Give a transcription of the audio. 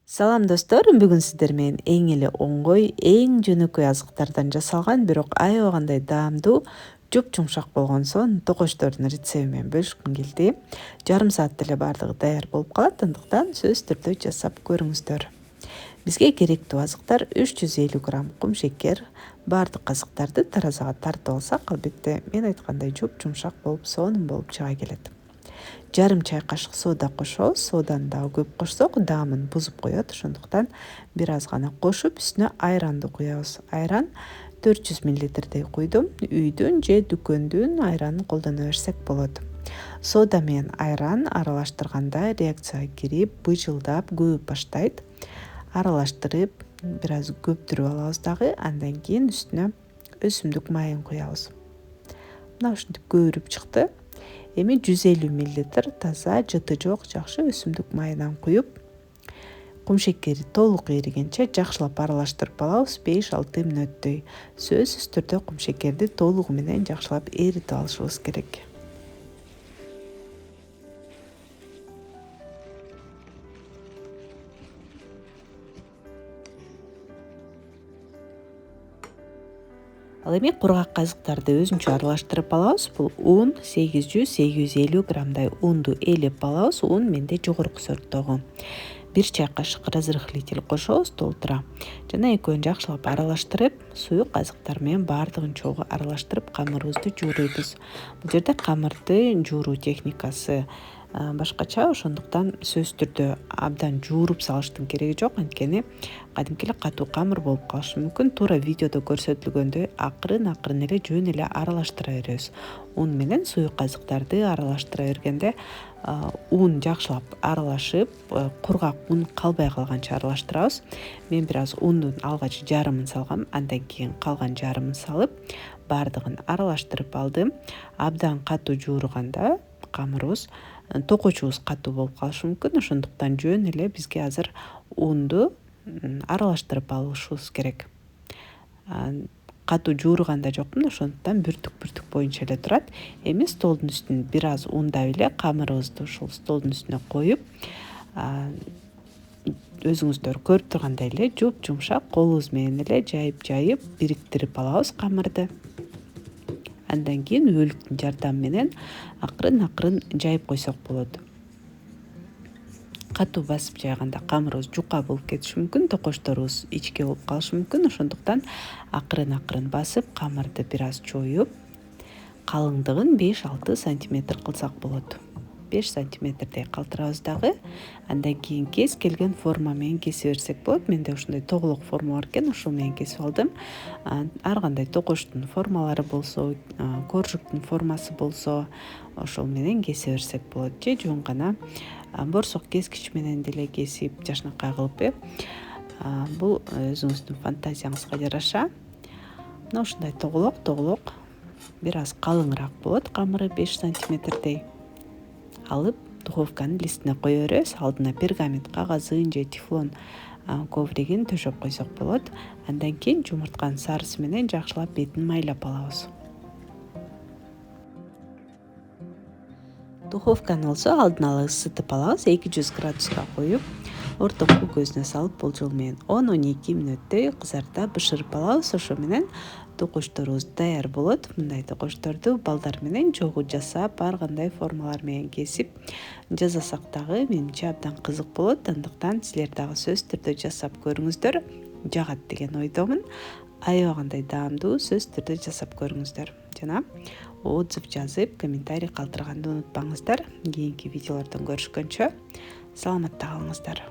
Салам достор, бүгүн сиздер менен эң эле оңгой, эң жөнөкөй азыктардан жасалган, бирок аябагандай даамдуу, жуп-жумшак болгон сонун токочтордун рецепти менен бөлүшкүм келди. Жарым саатта эле баардыгы даяр болуп калат, андыктан сөзсүз түрдө жасап көрүңүздөр. Бизге керектүү азыктар 350 грамм кумшекер. Баардык азыктарды таразага тартып алсак, албетте мен айткандай жуп-жумшак болуп, сонун болуп чыга келет. Жарым чай кашык сода кошобуз. Соданы дагы көп кошсок даамын бузуп коет. Ошондуктан бир аз гана кошуп, үстүнө айранды куябыз. Айран 400 мл куйдум. Үйдүн же дүкөндүн айранын колдоно берсек болот. Сода менен айран аралаштырганда реакцияга кирип, быжылдап, көбүп баштайт. Аралаштырып, бир аз көптүрүп алабыз дагы. Андан кийин үстүнө өсүмдүк майын куябыз. Мына ушинтип көбүрүп чыкты. Эми 150 мл таза, жыты жок, жакшы өсүмдүк майынан куюп, кумшекери толук эригенче жакшылап аралаштырып алабыз 5-6 мүнөттөй. Сөзсүз түрдө кумшекерди толугу менен жакшылап эритип алышыбыз керек. Ал эми кургак азыктарды өзүнчө аралаштырып алабыз. Бул ун 800-850 граммдай унду элеп алабыз. Ун менде жогорку сорттогу. 1 чай кашык разрыхлитель кошобуз толтура. Жана экөөнү жакшылап аралаштырып, суюк азыктар менен баардыгын чогуу аралаштырып, камырыбызды жууруйбуз. Бул жерде камырды жууруу техникасы башкача, ошондуктан сөзсүз түрдө абдан жууруп салыштын кереги жок, анткени кадимки эле катуу камыр болуп калышы мүмкүн. Туура видеодо көрсөтүлгөндөй акырын эле жөн эле аралаштыра беребиз. Un менен суюк азыктарды аралаштыра бергенде un жакшылап аралашып, кургак un калбай калганча аралаштырабыз. Мен бир аз ундун алгач жарымын салгам, андан кийин калган жарымын салып, баардыгын аралаштырып алдым. Абдан катуу жууруганда камырыбыз, токочубуз катуу болуп калышы мүмкүн. Ошондуктан жөн эле бизге азыр унду аралаштырып алышыбыз керек. Катуу жууруганда жокмун, ошондуктан бүртүк боюнча эле турат. Эми столдун үстүн бир аз ундап эле камырыбызды ушул столдун үстүнө коюп, өзүңүздөр көрүп тургандай эле жуп-жумшак колубуз менен эле жайып бириктирип алабыз камырды. Андан кийин өбөлүктүн жардамы менен акырын жайып койсок болот. Катуу басып жайганда камырыбыз жука болуп кетиши мүмкүн, токочторубуз ичке болуп калышы мүмкүн. Ошондуктан акырын басып, камырды бир аз чоюп, калыңдыгын 5-6 сантиметр кылсак болот. 5 сантиметрдей калтырабыз дагы. Андан кийин кез келген форма менен кесе берсек болот. Менде ушундай тоголок форма бар экен, ошол менен кесип алдым. Ар кандай токочтун формалары болсо, коржуктун формасы болсо, ошол менен кесе берсек болот. Же жөн гана борсок кескич менен деле кесип, жашынакай кылып, бул өзүңүздүн фантазияңызга жараша. Мына ушундай тоголок, бир аз калыңыраак болот, камыры 5 сантиметрдей. Алып духовканын листине кое беребиз. Алдына пергамент кагазын же тефлон ковригин төшөп койсок болот. Андан кийин жумуртканын сарысы менен жакшылап бетин майлап алабыз. Духовканы болсо алдын ала ысытып алабыз. 200 градуска коюп, ортоку көзүнө салып болжол менен 10-12 мүнөттөй кызарта бышырып алабыз. Ошо менен токочторубуз даяр болот. Мындай токочторду балдар менен чогуу жасап, ар кандай формалар менен кесип жасасак дагы менимче абдан кызык болот. Андыктан силер дагы сөзсүз түрдө жасап көрүңүздөр. Жагат деген ойдомун. Аябагандай даамдуу, сөзсүз түрдө жасап көрүңүздөр. Жана отзыв жазып, комментарий калтырганды унутпаңыздар. Кийинки видеолордон көрүшкөнчө саламатта калыңыздар.